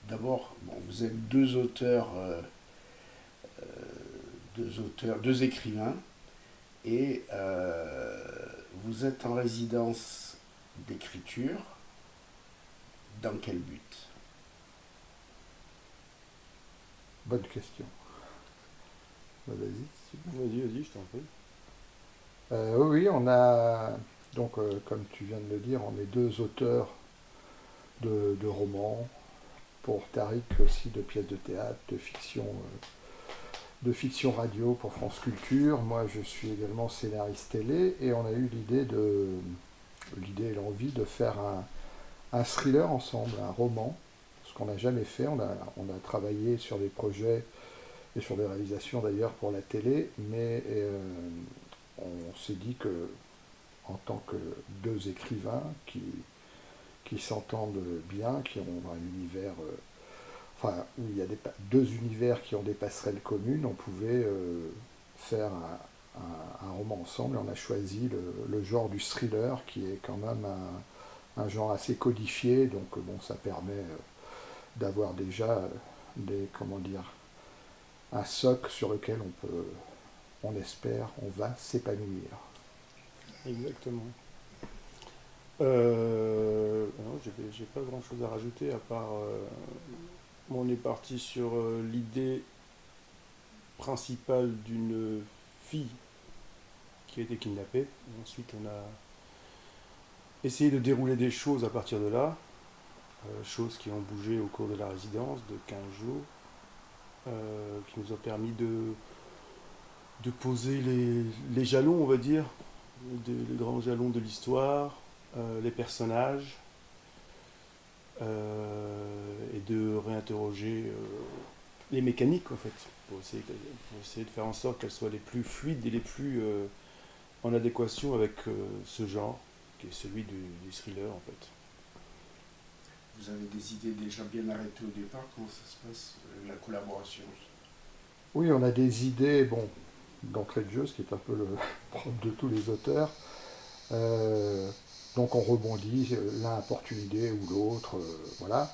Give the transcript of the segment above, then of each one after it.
D'abord, bon, vous êtes deux écrivains, et vous êtes en résidence d'écriture. Dans quel but? Bonne question. Vas-y. Vas-y, je t'en prie. Oui, on a, donc, comme tu viens de le dire, on est deux auteurs de romans, pour Tariq aussi de pièces de théâtre, de fiction radio pour France Culture. Moi, je suis également scénariste télé et on a eu l'idée et l'envie de faire un thriller ensemble, un roman, ce qu'on n'a jamais fait. On a travaillé sur des projets et sur des réalisations d'ailleurs pour la télé, mais on s'est dit que en tant que deux écrivains qui s'entendent bien, qui ont un univers, enfin où il y a deux univers qui ont des passerelles communes, on pouvait faire un roman ensemble. Et on a choisi le genre du thriller qui est quand même un genre assez codifié, donc bon, ça permet d'avoir déjà comment dire, un socle sur lequel on espère, on va s'épanouir. Exactement. Non, j'ai pas grand chose à rajouter à part. On est parti sur l'idée principale d'une fille qui a été kidnappée. Ensuite, on a essayé de dérouler des choses à partir de là. Choses qui ont bougé au cours de la résidence de 15 jours, qui nous ont permis de poser les jalons, on va dire, les grands jalons de l'histoire, les personnages, et de réinterroger les mécaniques, en fait, pour essayer de faire en sorte qu'elles soient les plus fluides et les plus en adéquation avec ce genre, qui est celui du thriller, en fait. Vous avez des idées déjà bien arrêtées au départ? Comment ça se passe, la collaboration? Oui, on a des idées, bon, d'entrée de jeu, ce qui est un peu le propre de tous les auteurs. Euh, donc on rebondit, l'un apporte une idée ou l'autre, voilà.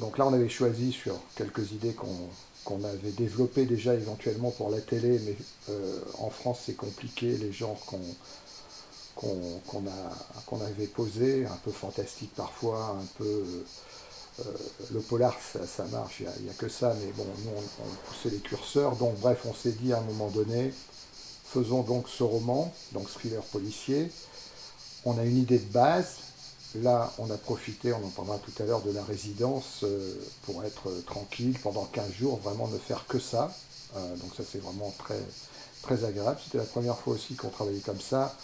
Donc là on avait choisi sur quelques idées qu'on avait développées déjà éventuellement pour la télé, mais en France c'est compliqué, les genres qu'on avait posés, un peu fantastique parfois, un peu le polar, ça marche, il n'y a que ça, mais bon, nous on poussait les curseurs, donc bref, on s'est dit à un moment donné, faisons donc ce roman, donc thriller policier. On a une idée de base. Là, on a profité, on en parlera tout à l'heure, de la résidence pour être tranquille pendant 15 jours, vraiment ne faire que ça. Donc ça, c'est vraiment très, très agréable. C'était la première fois aussi qu'on travaillait comme ça,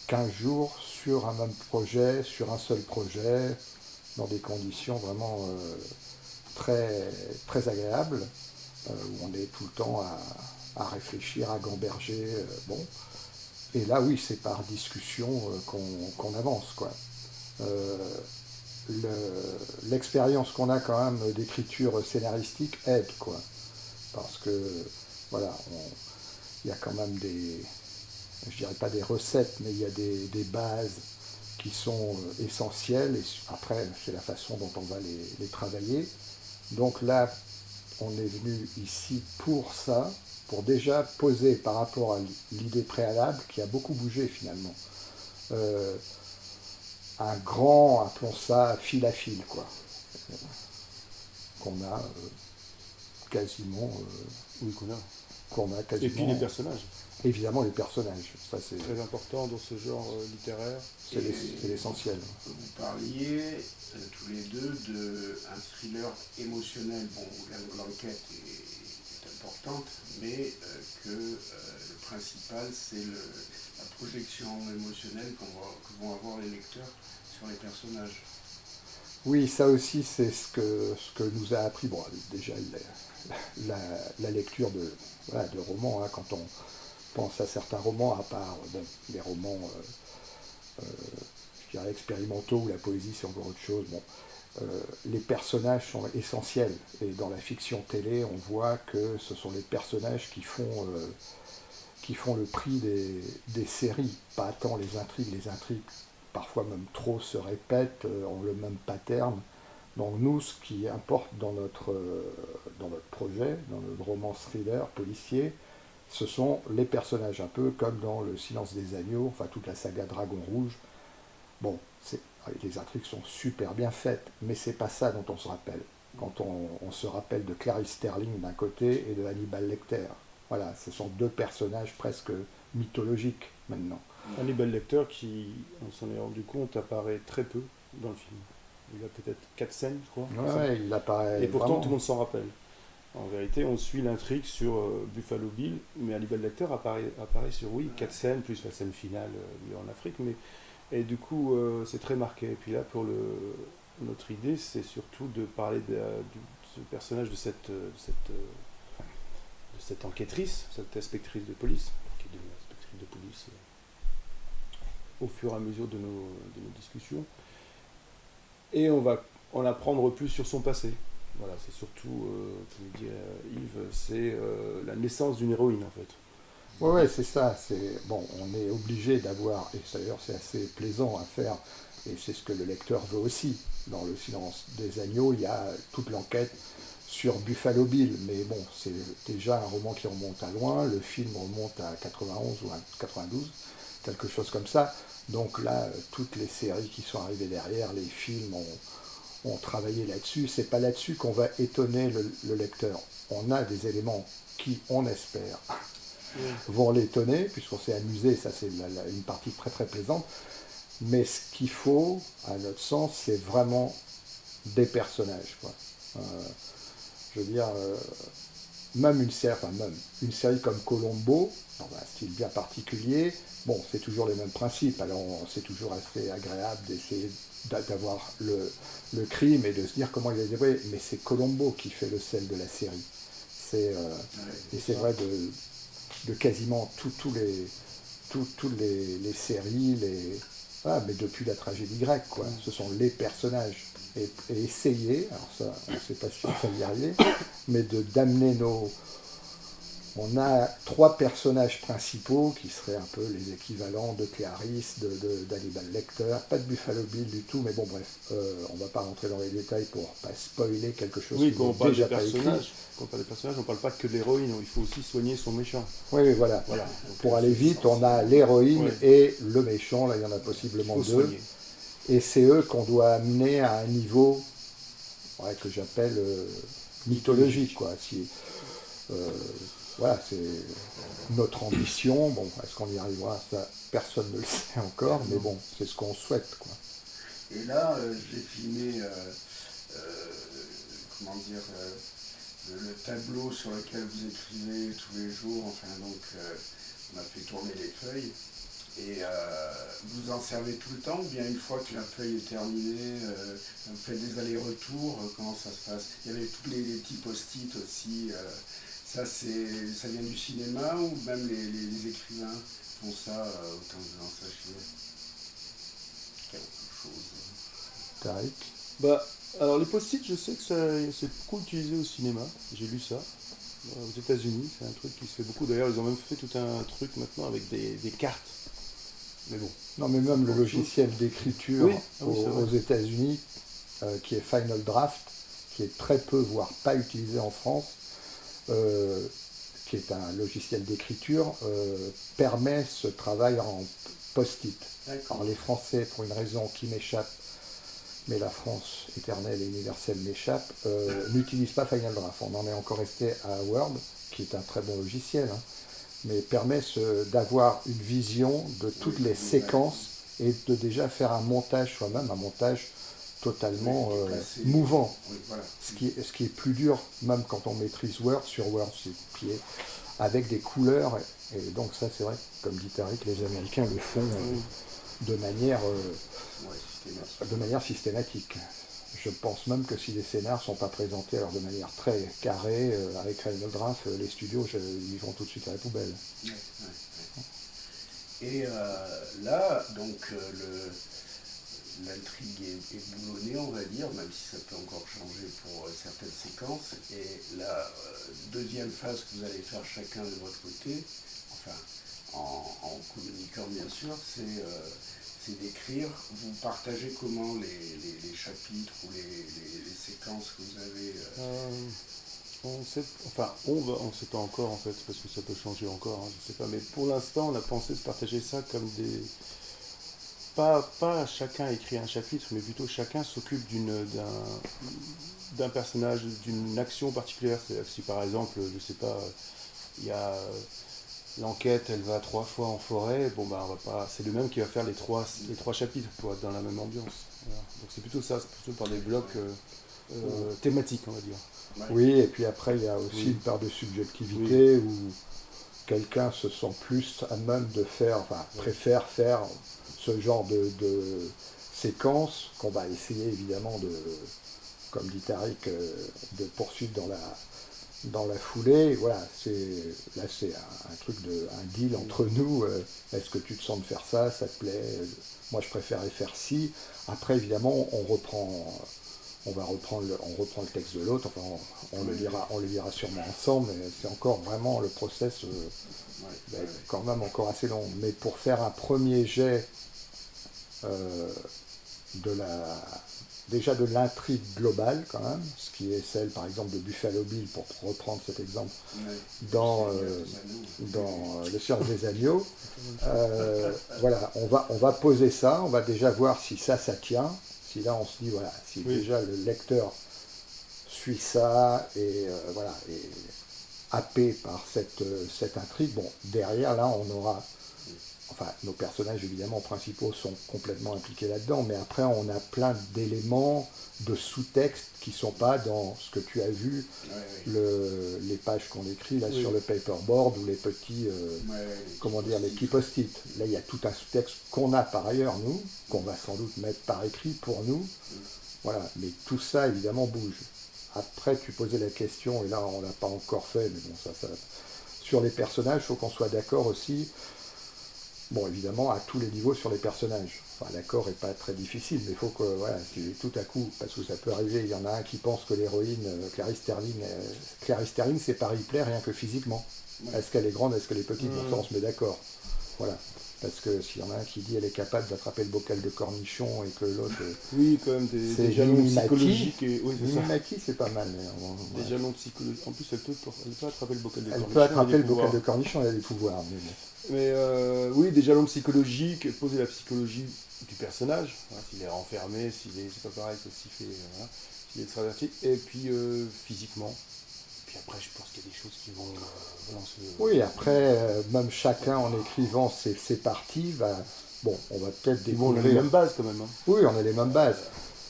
15 jours sur un même projet, sur un seul projet, dans des conditions vraiment très, très agréables, où on est tout le temps à réfléchir, à gamberger. Bon. Et là, oui, c'est par discussion qu'on avance, quoi. Euh, L'expérience qu'on a quand même d'écriture scénaristique aide, quoi. Parce que, voilà, il y a quand même je dirais pas des recettes, mais il y a des bases qui sont essentielles. Et après, c'est la façon dont on va les travailler. Donc là, on est venu ici pour ça, pour déjà poser par rapport à l'idée préalable qui a beaucoup bougé finalement. Euh, un grand, appelons ça fil à fil, quoi, qu'on a quasiment, Oui, qu'on a. qu'on a Et puis les quasiment, personnages. évidemment les personnages, ça Très important dans ce genre littéraire. Et c'est l'essentiel. vous parliez tous les deux d'un thriller émotionnel. Bon, l'enquête est importante, mais que le principal, c'est la projection émotionnelle que vont avoir les lecteurs sur les personnages. Oui, ça aussi c'est ce que nous a appris, bon, déjà la, la lecture voilà, de romans, hein, quand on pense à certains romans, à part bon, les romans je dirais expérimentaux où la poésie c'est encore autre chose. Bon, les personnages sont essentiels et dans la fiction télé on voit que ce sont les personnages qui font le prix des séries, pas tant les intrigues parfois même trop se répètent, ont le même pattern. Donc nous, ce qui importe dans notre projet, dans notre roman thriller policier, ce sont les personnages, un peu comme dans Le Silence des Agneaux, enfin toute la saga Dragon Rouge. Bon, les intrigues sont super bien faites, mais c'est pas ça dont on se rappelle. Quand on se rappelle de Clarice Sterling d'un côté et de Hannibal Lecter. Voilà, ce sont deux personnages presque mythologiques maintenant. Hannibal Lecter, qui, on s'en est rendu compte, apparaît très peu dans le film. Il a peut-être 4 scènes, je crois. Ouais, il apparaît. Et pourtant, vraiment. tout le monde s'en rappelle. En vérité, on suit l'intrigue sur Buffalo Bill, mais Hannibal Lecter apparaît sur, oui, 4 scènes, plus la scène finale lui en Afrique. Et du coup, c'est très marqué. Et puis là, notre idée, c'est surtout de parler de ce personnage, de cette enquêtrice, cette inspectrice de police, qui est devenue inspectrice de police au fur et à mesure de nos discussions. Et on va en apprendre plus sur son passé. Voilà, c'est surtout, comme dit Yves, c'est la naissance d'une héroïne en fait. Ouais, c'est ça. Bon, on est obligé d'avoir, et d'ailleurs c'est assez plaisant à faire, et c'est ce que le lecteur veut aussi. Dans Le Silence des Agneaux, il y a toute l'enquête sur Buffalo Bill, mais bon, c'est déjà un roman qui remonte à loin. Le film remonte à 91 ou à 92, quelque chose comme ça. Donc là, toutes les séries qui sont arrivées derrière, les films ont travaillé là-dessus. C'est pas là-dessus qu'on va étonner le lecteur. On a des éléments qui, on espère, vont l'étonner, puisqu'on s'est amusé, ça c'est une partie très très plaisante. Mais ce qu'il faut, à notre sens, c'est vraiment des personnages, quoi. Je veux dire, même une série comme Colombo, dans un style bien particulier, bon, c'est toujours les mêmes principes. Alors, c'est toujours assez agréable d'essayer d'avoir le crime et de se dire comment il est déroulé. Mais c'est Colombo qui fait le sel de la série. Et c'est vrai de quasiment toutes les séries, mais depuis la tragédie grecque, quoi. Ce sont les personnages. Et essayer, alors ça, on ne sait pas si on va y arriver, mais d'amener On a 3 personnages principaux qui seraient un peu les équivalents de Clarisse, d'Hannibal Lecter, pas de Buffalo Bill du tout, mais bon bref, on ne va pas rentrer dans les détails pour pas spoiler quelque chose Oui, qui quand on n'est parle déjà des pas écrit. quand on parle des personnages, on ne parle pas que de l'héroïne, il faut aussi soigner son méchant. Oui, voilà. Voilà. Pour aller vite, on a l'héroïne et le méchant, là il y en a possiblement 2. Soigner. Et c'est eux qu'on doit amener à un niveau que j'appelle mythologique, quoi. Voilà, c'est notre ambition. Bon, est-ce qu'on y arrivera? Ça, personne ne le sait encore, mais bon, c'est ce qu'on souhaite, quoi. Et là, j'ai filmé, comment dire, le tableau sur lequel vous écrivez tous les jours. Enfin, donc, on a fait tourner les feuilles. Et vous en servez tout le temps, ou bien une fois que la feuille est terminée, vous faites des allers-retours, comment ça se passe? Il y avait tous les petits post-it aussi. Ça vient du cinéma, ou même les écrivains font ça autant que vous en sachiez? Quelque chose. Tariq? Alors les post-it, je sais que c'est beaucoup utilisé au cinéma, j'ai lu ça. Aux États-Unis, c'est un truc qui se fait beaucoup. D'ailleurs, ils ont même fait tout un truc maintenant avec des cartes. Mais bon. Non, mais même le logiciel d'écriture aux États-Unis, qui est Final Draft, qui est très peu, voire pas utilisé en France, qui est un logiciel d'écriture, permet ce travail en post-it. Alors les Français, pour une raison qui m'échappe, mais la France éternelle et universelle m'échappe, n'utilisent pas Final Draft. On en est encore resté à Word, qui est un très bon logiciel, mais permet d'avoir une vision de toutes les séquences et de déjà faire un montage soi-même, un montage totalement mouvant. Oui, voilà. Ce qui est plus dur, même quand on maîtrise Word, sur Word, qui est avec des couleurs. Et donc ça, c'est vrai, comme dit Tariq, les Américains le font de manière systématique. Je pense même que si les scénars ne sont pas présentés alors de manière très carrée, avec Final Draft, les studios, ils vont tout de suite à la poubelle. Et là, donc, l'intrigue est boulonnée, on va dire, même si ça peut encore changer pour certaines séquences. Et la deuxième phase que vous allez faire chacun de votre côté, enfin, en communiquant bien sûr, c'est d'écrire. Vous partagez comment les chapitres ou les séquences que vous avez On sait, enfin, on sait pas encore en fait, parce que ça peut changer encore, hein, je sais pas. Mais pour l'instant, on a pensé de partager ça comme des, pas chacun écrit un chapitre, mais plutôt chacun s'occupe d'un personnage, d'une action particulière. C'est-à-dire que si par exemple, je sais pas, il y a l'enquête, elle va 3 fois en forêt, bon bah on va pas, c'est le même qui va faire les trois chapitres pour être dans la même ambiance. Voilà. Donc c'est plutôt ça, c'est plutôt par des blocs thématiques, on va dire. Ouais. Oui, et puis après, il y a aussi une part de subjectivité où quelqu'un se sent plus à même de faire, enfin, préfère faire ce genre de séquence qu'on va essayer évidemment de, comme dit Tariq, de poursuivre dans la foulée. Voilà, là c'est un truc un deal entre nous. Est-ce que tu te sens de faire ça? Ça te plaît? Moi je préférais faire ci. Après évidemment on reprend le texte de l'autre, enfin, on le lira sûrement ensemble, mais c'est encore vraiment le process quand même encore assez long. Mais pour faire un premier jet déjà de l'intrigue globale quand même, ce qui est celle par exemple de Buffalo Bill, pour reprendre cet exemple, dans Le Seigneur des Agneaux. Voilà, on va poser ça, on va déjà voir si ça tient. Si là on se dit, voilà, si déjà le lecteur suit ça et voilà, est happé par cette intrigue, bon, derrière là on aura, enfin nos personnages évidemment principaux sont complètement impliqués là-dedans, mais après on a plein d'éléments, de sous-textes qui ne sont pas dans ce que tu as vu, les pages qu'on écrit là sur le paperboard ou les petits, les petits post-it. Là il y a tout un sous-texte qu'on a par ailleurs nous, qu'on va sans doute mettre par écrit pour nous. Voilà, mais tout ça évidemment bouge. Après tu posais la question, et là on l'a pas encore fait, mais bon ça sur les personnages, il faut qu'on soit d'accord aussi. Bon, évidemment, à tous les niveaux sur les personnages. Enfin, l'accord n'est pas très difficile, mais il faut que, voilà, si tout à coup, parce que ça peut arriver, il y en a un qui pense que l'héroïne, Clarice Sterling, c'est pas Ripley rien que physiquement. Est-ce qu'elle est grande, est-ce qu'elle est petite? Bon, ça, on se met d'accord. Voilà. Parce que s'il y en a un qui dit elle est capable d'attraper le bocal de cornichon et que l'autre. Oui, quand même des jalons psychologiques. Oui, c'est ça. Mimaki, c'est pas mal. Des jalons psychologiques. En plus, elle peut attraper le bocal de cornichon. Elle peut attraper le bocal de cornichon, elle a des pouvoirs. Mais oui, des jalons psychologiques, poser la psychologie du personnage, hein, s'il est renfermé, c'est pas pareil que s'il est extraverti, et puis physiquement. Puis après, je pense qu'il y a des choses qui vont lancer. Oui, après, même chacun en écrivant ses parties, on va peut-être découvrir. On a les mêmes bases quand même. Hein. Oui, on a les mêmes bases.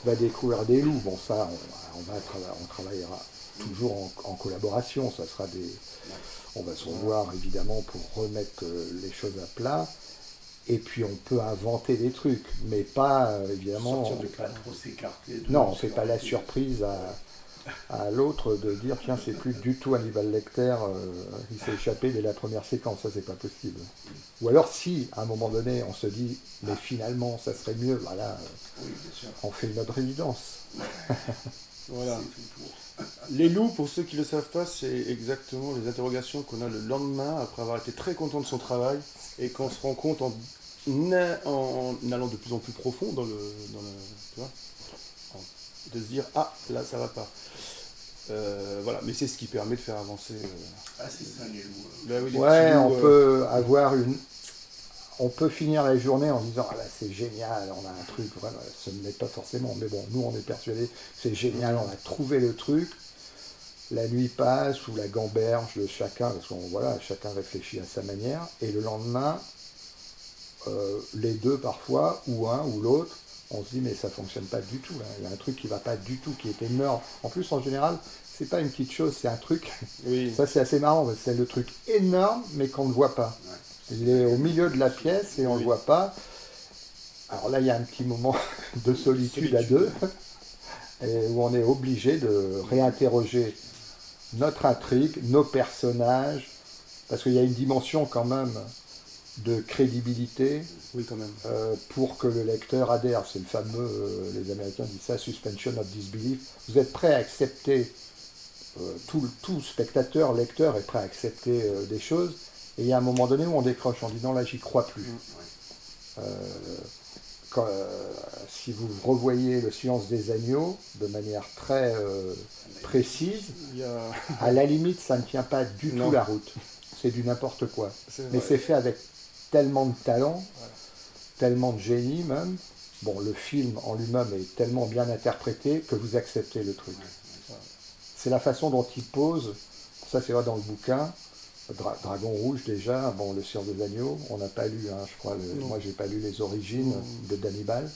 On va découvrir des loups. Bon, ça, on travaillera toujours en collaboration. Ça sera on va se revoir évidemment pour remettre les choses à plat. Et puis on peut inventer des trucs, mais pas évidemment. Sortir de pas trop s'écarter. Non, on ne fait pas la surprise à l'autre de dire tiens, c'est plus du tout Hannibal Lecter, il s'est échappé dès la première séquence, ça c'est pas possible. Ou alors si à un moment donné on se dit mais finalement ça serait mieux, voilà, on fait notre résidence. Voilà. Les loups, pour ceux qui ne le savent pas, c'est exactement les interrogations qu'on a le lendemain après avoir été très content de son travail et qu'on se rend compte en allant de plus en plus profond tu vois, de se dire ah là ça va pas. Voilà, mais c'est ce qui permet de faire avancer. C'est ça les loups. Ben oui, ouais, on peut avoir on peut finir la journée en disant ah là c'est génial, on a un truc, voilà, ça ne l'est pas forcément, mais bon, nous on est persuadés, c'est génial, on a trouvé le truc, la nuit passe ou la gamberge de chacun, parce qu'on voilà, chacun réfléchit à sa manière, et le lendemain, les deux parfois, ou un ou l'autre, on se dit mais ça fonctionne pas du tout, là. Il y a un truc qui va pas du tout, qui est énorme. En plus en général, c'est pas une petite chose, c'est un truc, ça c'est assez marrant, parce que c'est le truc énorme mais qu'on ne voit pas. Il est au milieu de la pièce et on ne le voit pas. Alors là, il y a un petit moment de solitude à deux, et où on est obligé de réinterroger notre intrigue, nos personnages, parce qu'il y a une dimension quand même de crédibilité quand même. Pour que le lecteur adhère. C'est le fameux, les Américains disent ça, suspension of disbelief. Vous êtes prêt à accepter, tout spectateur, lecteur est prêt à accepter des choses. Et il y a un moment donné où on décroche, on dit non là j'y crois plus. si vous revoyez Le silence des agneaux de manière très précise, à la limite, ça ne tient pas du tout la route. C'est du n'importe quoi. Mais c'est fait avec tellement de talent, tellement de génie même. Bon, le film en lui-même est tellement bien interprété que vous acceptez le truc. C'est la façon dont il pose, ça c'est vrai dans le bouquin, Dragon Rouge déjà, bon, Le silence des agneaux, on n'a pas lu, je crois, moi j'ai pas lu les origines d'Hannibal.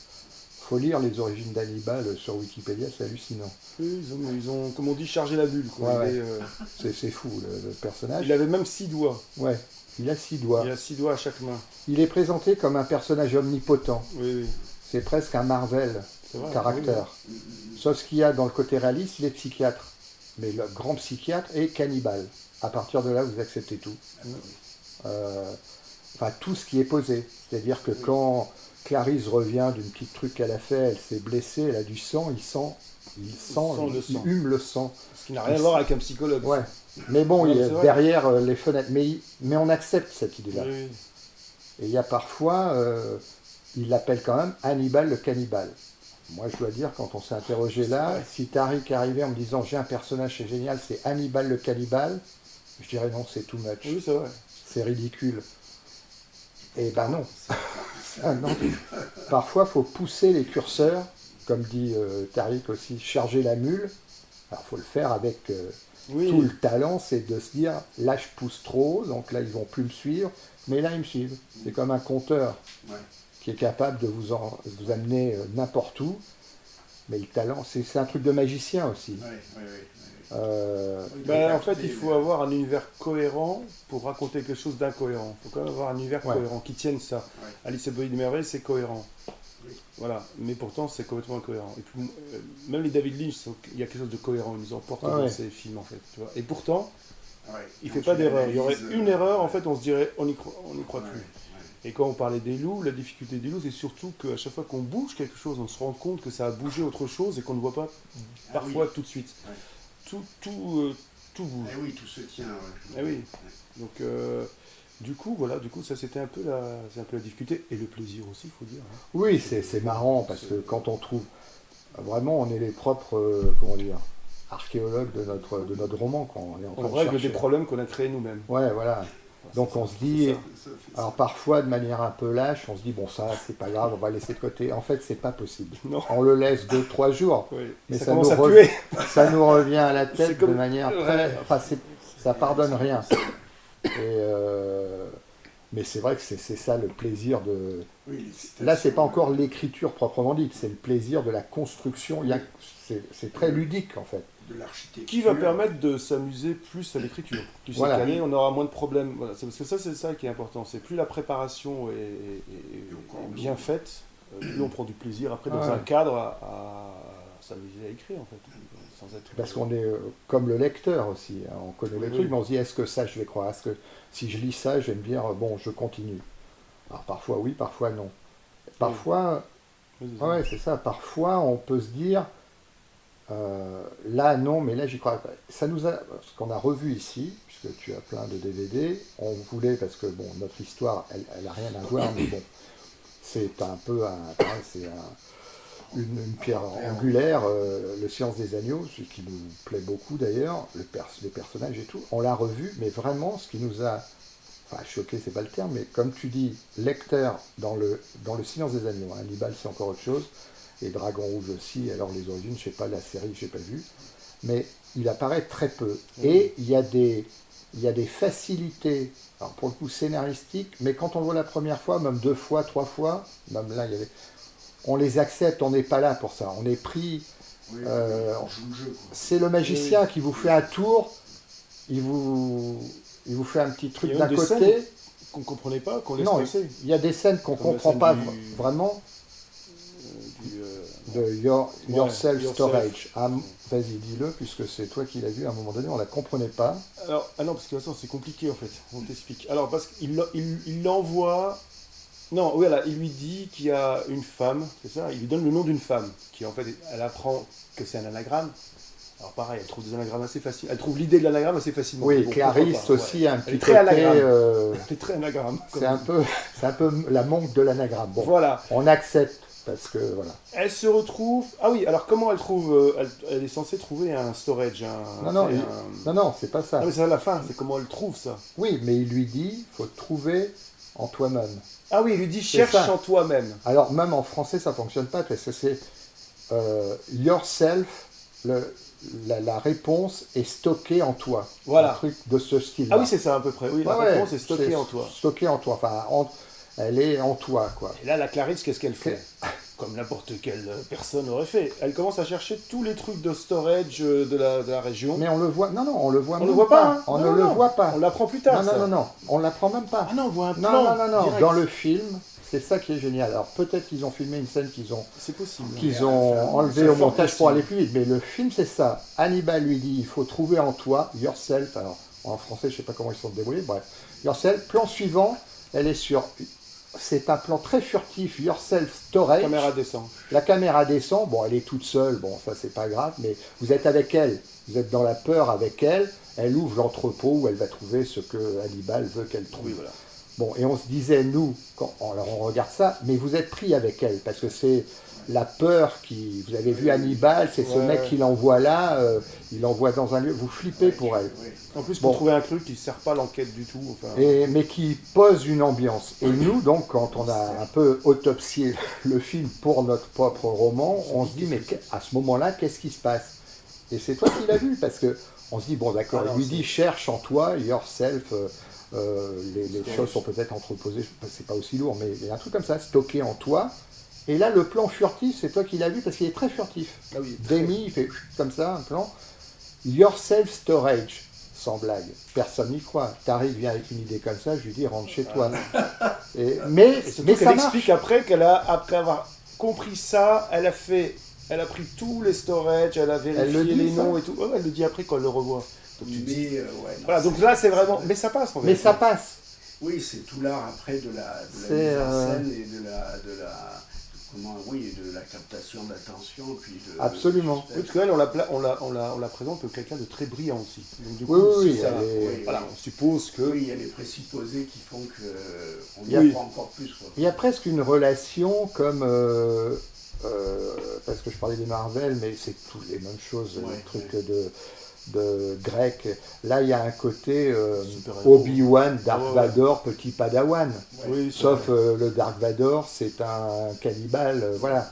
Faut lire les origines d'Hannibal sur Wikipédia, c'est hallucinant. Oui, ils ont, comme on dit, chargé la bulle. Quoi. C'est fou, le personnage. Il avait même 6 doigts. Ouais, il a 6 doigts. Il a 6 doigts à chaque main. Il est présenté comme un personnage omnipotent. Oui. C'est presque un Marvel caractère. Oui. Sauf ce qu'il y a dans le côté réaliste, il est psychiatre. Mais le grand psychiatre est cannibale. À partir de là, vous acceptez tout. Enfin, tout ce qui est posé. C'est-à-dire que quand Clarisse revient d'une petite truc qu'elle a fait, elle s'est blessée, elle a du sang, il hume le sang. Ce qui n'a rien à voir avec un psychologue. Ouais. Mais bon, il y a derrière les fenêtres. Mais on accepte cette idée-là. Oui. Et il y a parfois, il l'appelle quand même Hannibal le cannibale. Moi, je dois dire, quand on s'est interrogé là, si Tariq arrivait en me disant j'ai un personnage, c'est génial, c'est Hannibal le cannibale, je dirais non, c'est too much. Oui, c'est vrai. C'est ridicule. Et ben non. Non. Parfois, il faut pousser les curseurs, comme dit Tariq aussi, charger la mule. Alors, il faut le faire avec tout le talent, c'est de se dire là, je pousse trop, donc là, ils vont plus me suivre, mais là, ils me suivent. C'est comme un compteur qui est capable de vous amener n'importe où. Mais le talent, c'est un truc de magicien aussi. En fait, il faut avoir un univers cohérent pour raconter quelque chose d'incohérent. Il faut quand même avoir un univers cohérent qui tienne ça. Alice au Pays des Merveilles, c'est cohérent. Voilà, mais pourtant c'est complètement incohérent. Et puis, même les David Lynch, il y a quelque chose de cohérent, ils nous emportent dans ces films en fait. Tu vois. Et pourtant, il ne fait pas d'erreur. Il y aurait une erreur, en fait, on se dirait on n'y croit plus. Et quand on parlait des loups, la difficulté des loups, c'est surtout qu'à chaque fois qu'on bouge quelque chose, on se rend compte que ça a bougé autre chose et qu'on ne voit pas parfois tout de suite. Tout bouge. Eh oui, tout se tient. Eh oui. Donc, du coup, ça c'était un peu la difficulté et le plaisir aussi, il faut dire. Oui, c'est marrant parce que quand on trouve, vraiment, on est les propres, archéologues de notre roman. Quand on est en train on règle des problèmes qu'on a créés nous-mêmes. Ouais, voilà. Donc on se dit, alors parfois de manière un peu lâche, on se dit bon ça c'est pas grave, on va laisser de côté. En fait c'est pas possible. Non. On le laisse 2-3 jours, mais ça commence à puer. Ça nous revient à la tête de manière très, enfin ça pardonne rien. Mais c'est vrai que c'est ça le plaisir de. Là c'est pas encore l'écriture proprement dite, c'est le plaisir de la construction. C'est très ludique en fait. De l'architecture. Qui va permettre de s'amuser plus à l'écriture. Plus cette année, on aura moins de problèmes. Voilà. Parce que ça, c'est ça qui est important. C'est plus la préparation est bien faite, plus on prend du plaisir après dans un cadre à s'amuser à écrire en fait. Sans être... Parce qu'on est comme le lecteur aussi. Hein. On connaît le truc, mais on se dit est-ce que ça je vais croire? Est-ce que si je lis ça, je vais me dire bon, je continue. Alors parfois oui, parfois non. Parfois, c'est ça. Parfois, on peut se dire. Là non, mais là j'y crois pas. Ça nous a, ce qu'on a revu ici, puisque tu as plein de DVD, on voulait, parce que bon, notre histoire, elle a rien à voir, mais bon, c'est un peu une pierre angulaire, Le silence des agneaux, ce qui nous plaît beaucoup d'ailleurs, les personnages et tout. On l'a revu, mais vraiment, ce qui nous a, enfin choqué, c'est pas le terme, mais comme tu dis, lecteur dans le silence des agneaux, Hannibal c'est encore autre chose. Et Dragon Rouge aussi, alors les origines, je sais pas, la série, je n'ai pas vu, mais il apparaît très peu. Et il y a des facilités, alors pour le coup scénaristiques, mais quand on le voit la première fois, même 2 fois, 3 fois, même là, on les accepte, on n'est pas là pour ça, on est pris... c'est le magicien qui vous fait un tour, il vous fait un petit truc d'un côté... qu'on ne comprenait pas, qu'on laisse passer. Il y a des scènes qu'on ne comprend pas vraiment... de Yourself Storage. Ah, vas-y, dis-le, puisque c'est toi qui l'as vu à un moment donné, on ne la comprenait pas. Alors, non, parce que c'est compliqué en fait, on t'explique. Alors, parce qu'il l'envoie... Non, voilà, il lui dit qu'il y a une femme, c'est ça, il lui donne le nom d'une femme, qui en fait, elle apprend que c'est un anagramme. Alors pareil, elle trouve des anagrammes assez faciles. Elle trouve l'idée de l'anagramme assez facilement. Oui, bon, Clarisse aussi a un petit côté... Elle est très anagramme. C'est un peu la manque de l'anagramme. Bon, voilà. On accepte parce que voilà. Elle se retrouve... Ah oui, alors comment elle trouve... elle est censée trouver un storage, Non, c'est pas ça. Ah mais c'est à la fin, c'est comment elle trouve ça. Oui, mais il lui dit, faut te trouver en toi-même. Ah oui, il lui dit C'est cherche ça. en toi-même. Alors même en français, ça fonctionne pas parce que c'est yourself. La réponse est stockée en toi. Voilà. Un truc de ce style. Ah oui, c'est ça à peu près. Oui, la réponse est stockée en toi. Stockée en toi. Enfin, elle est en toi, quoi. Et là, la Clarisse, qu'est-ce qu'elle fait? Comme n'importe quelle personne aurait fait. Elle commence à chercher tous les trucs de storage de la région. Mais on le voit. Non, on le voit. On le voit pas. Hein. On ne le voit pas. On l'apprend plus tard. Non. On l'apprend même pas. Ah non, on voit un plan. Non. Direct. Dans le film, c'est ça qui est génial. Alors peut-être qu'ils ont filmé une scène C'est possible. qu'ils ont enlevé au montage pour aller plus vite. Mais le film, c'est ça. Hannibal lui dit, il faut trouver en toi, yourself. Alors en français, je sais pas comment ils sont débrouillés. Bref, yourself. Plan suivant, elle est sur. C'est un plan très furtif, yourself storage. La caméra descend. La caméra descend. Bon, elle est toute seule. Bon, ça c'est pas grave. Mais vous êtes avec elle. Vous êtes dans la peur avec elle. Elle ouvre l'entrepôt où elle va trouver ce que Hannibal veut qu'elle trouve. Oui, voilà. Bon, et on se disait, nous, quand on regarde ça, mais vous êtes pris avec elle, parce que c'est la peur qui... Vous avez vu Hannibal, c'est ce mec qui l'envoie là, il l'envoie dans un lieu, vous flippez pour elle. En plus, pour trouver un truc qui ne sert pas l'enquête du tout. Enfin... Mais qui pose une ambiance. Et nous, donc, quand on a un peu autopsié le film pour notre propre roman, on se dit, mais à ce moment-là, qu'est-ce qui se passe? Et c'est toi qui l'as vu, parce que on se dit, bon d'accord, il lui dit, cherche en toi, yourself... les choses sont peut-être entreposées, c'est pas aussi lourd, mais il y a un truc comme ça, stocké en toi. Et là, le plan furtif, c'est toi qui l'as vu parce qu'il est très furtif. Ah oui, Demi, il fait comme ça, un plan. Yourself storage, sans blague. Personne n'y croit. T'arrives, viens avec une idée comme ça, je lui dis, rentre chez toi. Mais ça explique marche. après après avoir compris ça, elle a pris tous les storages, elle a vérifié les noms et tout. Ouais, elle le dit après quand elle le revoit. Donc tu dis, voilà, donc là c'est vraiment, mais ça passe. Mais ça passe. Oui, c'est tout l'art après de la mise en scène et de la captation d'attention, puis de. Absolument. Oui, parce qu'elle, on la présente comme quelqu'un de très brillant aussi. Donc du coup, voilà, on suppose que. Oui, il y a les présupposés qui font qu'on y apprend encore plus. Quoi. Il y a presque une relation comme. Parce que je parlais des Marvel, mais c'est toutes les mêmes choses, les trucs de grec. Là, il y a un côté Obi-Wan, Dark Vador, petit Padawan. Oui, sauf le Dark Vador, c'est un cannibale, voilà.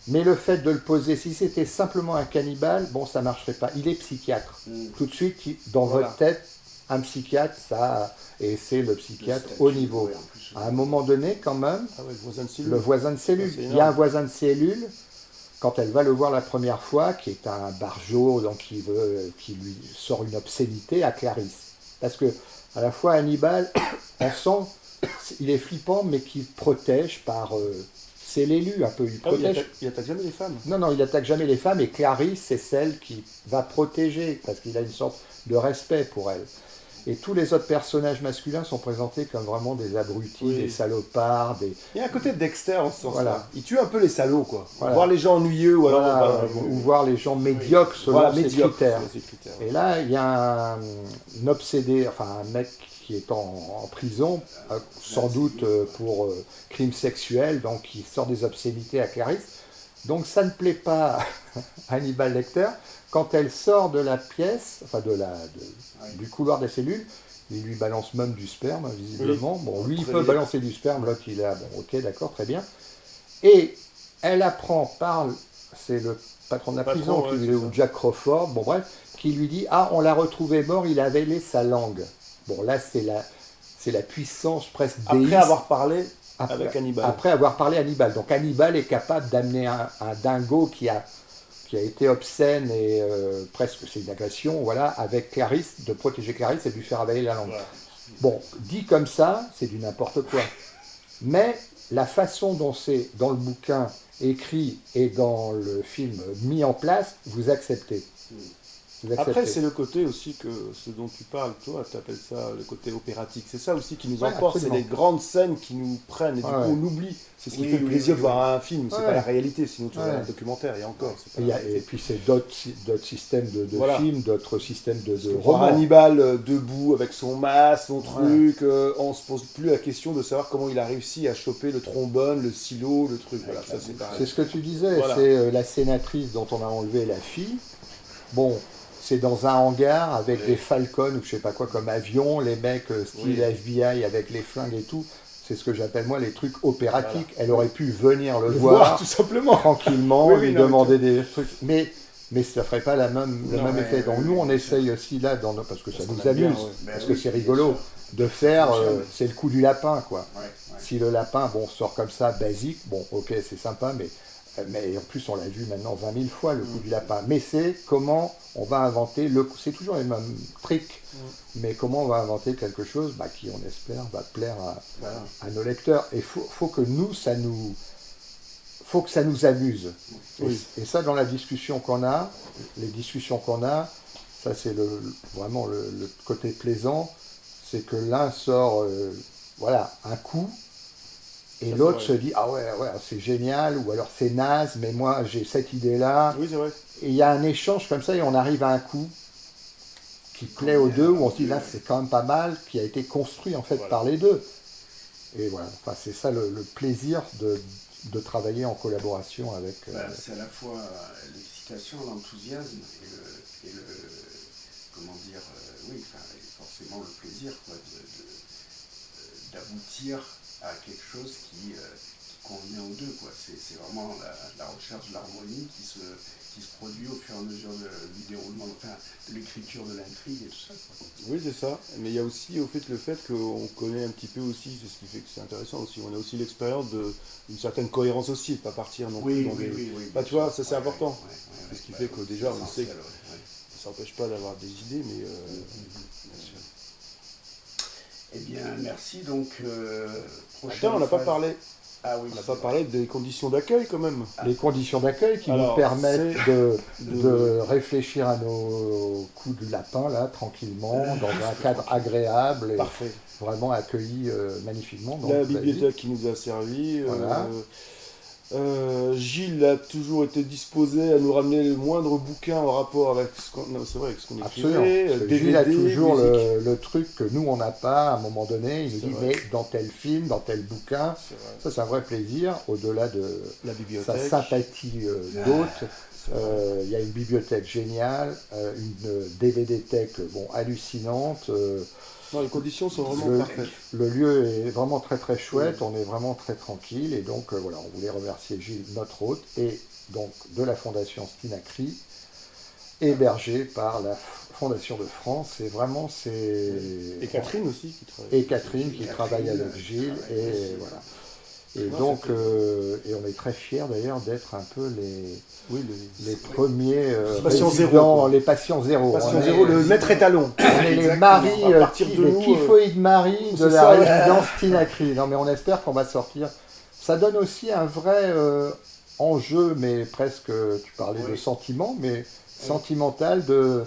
Mais le fait de le poser, si c'était simplement un cannibale, bon, ça marcherait pas. Il est psychiatre. Tout de suite, dans votre tête, un psychiatre, ça, et c'est le psychiatre haut niveau. À un moment donné, quand même, le voisin de cellule. Il y a un voisin de cellule. Quand elle va le voir la première fois, qui est un barjot, donc qui lui sort une obscénité à Clarisse. Parce que à la fois Hannibal, on sent, il est flippant, mais qu'il protège par... c'est l'élu un peu, il protège. Il attaque jamais les femmes. Non, il attaque jamais les femmes, et Clarisse, c'est celle qui va protéger, parce qu'il a une sorte de respect pour elle. Et tous les autres personnages masculins sont présentés comme vraiment des abrutis, des salopards. Il y a un côté de Dexter en ce sens-là. Voilà. Il tue un peu les salauds, quoi. Voilà. Voir les gens ennuyeux ou alors... ou voir les gens médiocres selon ses critères. Et là, il y a un obsédé, enfin un mec qui est en prison, sans doute pour crime sexuel, donc qui sort des obscénités à Clarisse. Donc ça ne plaît pas à Hannibal Lecter. Quand elle sort de la pièce, enfin du couloir des cellules, il lui balance même du sperme, visiblement. Oui. Bon, lui, il peut balancer du sperme, l'autre, il a... Bon, ok, d'accord, très bien. Et elle apprend, c'est le patron de la prison, ou Jack Crawford, bon bref, qui lui dit, on l'a retrouvé mort, il a avalé sa langue. Bon, là, c'est la puissance presque déiste. Après avoir parlé avec Hannibal. Après avoir parlé à Hannibal. Donc Hannibal est capable d'amener un dingo qui a été obscène et presque, c'est une agression, voilà, avec Clarisse, de protéger Clarisse et de lui faire avaler la langue. Voilà. Bon, dit comme ça, c'est du n'importe quoi. Mais la façon dont c'est dans le bouquin écrit et dans le film mis en place, vous acceptez. Vous Après, acceptez. c'est le côté aussi que ce dont tu parles, toi, tu appelles ça le côté opératique. C'est ça aussi qui nous Ouais, emporte, c'est absolument. les grandes scènes qui nous prennent et du Ouais, coup ouais. on oublie. C'est ce qui Oui, fait le oui, plaisir oui, de voir un film, c'est Ouais. pas la réalité, sinon tu Ouais. regardes un documentaire et encore. C'est pas Et, la et réalité. puis c'est d'autres systèmes de Voilà. films, d'autres systèmes de Parce que voir romans. Hannibal debout avec son masque, son Ouais. truc, on se pose plus la question de savoir comment il a réussi à choper le trombone, le silo, le truc. Voilà, Avec ça la c'est boucle. pareil. C'est ce que tu disais, Voilà. c'est la sénatrice dont on a enlevé la fille. Bon, c'est dans un hangar avec des Falcons ou je sais pas quoi comme avion, les mecs style Oui. FBI avec les flingues et tout. C'est ce que j'appelle moi les trucs opératiques. Voilà. Elle aurait pu venir le Le voir tout simplement. tranquillement, Oui, oui, lui non, mais demander des trucs. Mais ça ferait pas le même Ouais, effet. Donc ouais, nous, ouais, on ouais. essaye aussi là, parce que ça Parce nous qu'on aime bien, amuse, ouais. Ben parce oui, que c'est bien rigolo, sûr. de faire, fonctionne. c'est le coup du lapin, quoi. Ouais, ouais. Si le lapin, bon, sort comme ça, basique, bon, ok, c'est sympa, mais en plus, on l'a vu maintenant 20 000 fois, le coup du lapin. Mais c'est comment on va inventer, c'est toujours les mêmes tricks, mais comment on va inventer quelque chose qui, on espère, va plaire Voilà. à nos lecteurs. Et faut que nous, faut que ça nous amuse. Oui. Et ça, dans la discussion qu'on a, les discussions qu'on a, ça c'est vraiment le côté plaisant, c'est que l'un sort voilà, un coup, et Ça, l'autre c'est se vrai. dit ah ouais, c'est génial, ou alors c'est naze, mais moi j'ai cette idée-là. Oui, c'est vrai. Et il y a un échange comme ça, et on arrive à un coup qui plaît aux deux, où on se dit là c'est quand même pas mal, qui a été construit en fait Voilà. par les deux. Et voilà, enfin, c'est ça le plaisir de travailler en collaboration avec. C'est à la fois l'excitation, l'enthousiasme et le comment dire, oui, enfin, et forcément le plaisir quoi, d'aboutir à quelque chose qui convient aux deux. Quoi. C'est vraiment la recherche de l'harmonie qui se produit au fur et à mesure du déroulement, enfin, de l'écriture de l'intrigue et tout ça. Quoi. Oui, c'est ça. Mais il y a aussi le fait qu'on connaît un petit peu aussi, c'est ce qui fait que c'est intéressant aussi. On a aussi l'expérience d'une certaine cohérence aussi, pas partir non plus dans des... oui. Bah, tu vois, ça c'est Ouais, important. ouais, C'est ce qui ouais, fait que déjà, on sait essentiel, que ouais. ça n'empêche pas d'avoir des idées, mais... Bien sûr. Eh bien, merci. Donc, Attends, on n'a pas parlé. Ah oui, On n'a pas parlé des conditions d'accueil quand même. Les conditions d'accueil qui Alors, nous permettent de de- réfléchir à nos coups de lapin, là, tranquillement, dans un cadre agréable et Parfait. vraiment accueilli magnifiquement. Donc, La vas-y. bibliothèque qui nous a servi. Voilà. Gilles a toujours été disposé à nous ramener le moindre bouquin en rapport avec ce qu'on Absolument. écrivait. Parce que Gilles a toujours musique. le truc que nous, on n'a pas à un moment donné. Il nous C'est dit, vrai. mais dans tel film, dans tel bouquin, C'est vrai. ça c'est un vrai plaisir, au-delà de La sa bibliothèque. sympathie d'hôte. C'est vrai. Il y a une bibliothèque géniale, une DVD-thèque hallucinante. Non, les conditions sont vraiment Le- parfaites. Le lieu est vraiment très très chouette, on est vraiment très tranquille et donc voilà, on voulait remercier Gilles, notre hôte, et donc de la Fondation Spinacri, hébergée par la Fondation de France. Et vraiment c'est... Et Catherine aussi qui travaille. Et Catherine qui travaille avec Gilles, et voilà. Et Non, donc, c'était- et on est très fiers d'ailleurs d'être un peu Oui, les premiers Patients résidents, zéro, quoi. les patients zéro. Passion On est- zéro, le maître étalon. on est les Exactement. maris, À partir de les nous, kyphoïdes maris de c'est la ça, ouais. résidence Tinacri. Non, mais on espère qu'on va sortir. Ça donne aussi un vrai enjeu, mais presque, tu parlais de Oui. sentiment, mais sentimental de...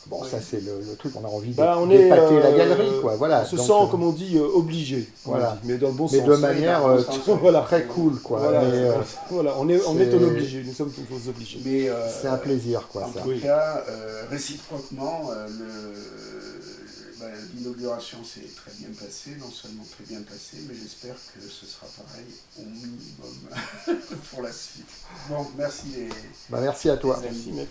Bon, ça c'est le truc, on a envie Bah, on est, d'épater la galerie, quoi. Voilà. On se Donc, sent, comme on dit, obligé. comme voilà. on dit, mais dans le bon mais sens. de manière dans le sens, voilà. très cool, quoi. Voilà, Mais, voilà, on est c'est- un obligé, nous sommes tous obligés. Mais c'est un plaisir, quoi. En Ça. tout Oui. cas, réciproquement, l'inauguration s'est très bien passée, non seulement très bien passée, mais j'espère que ce sera pareil au minimum pour la suite. Bon, merci les Bah, merci à toi. les amis. Merci, mec.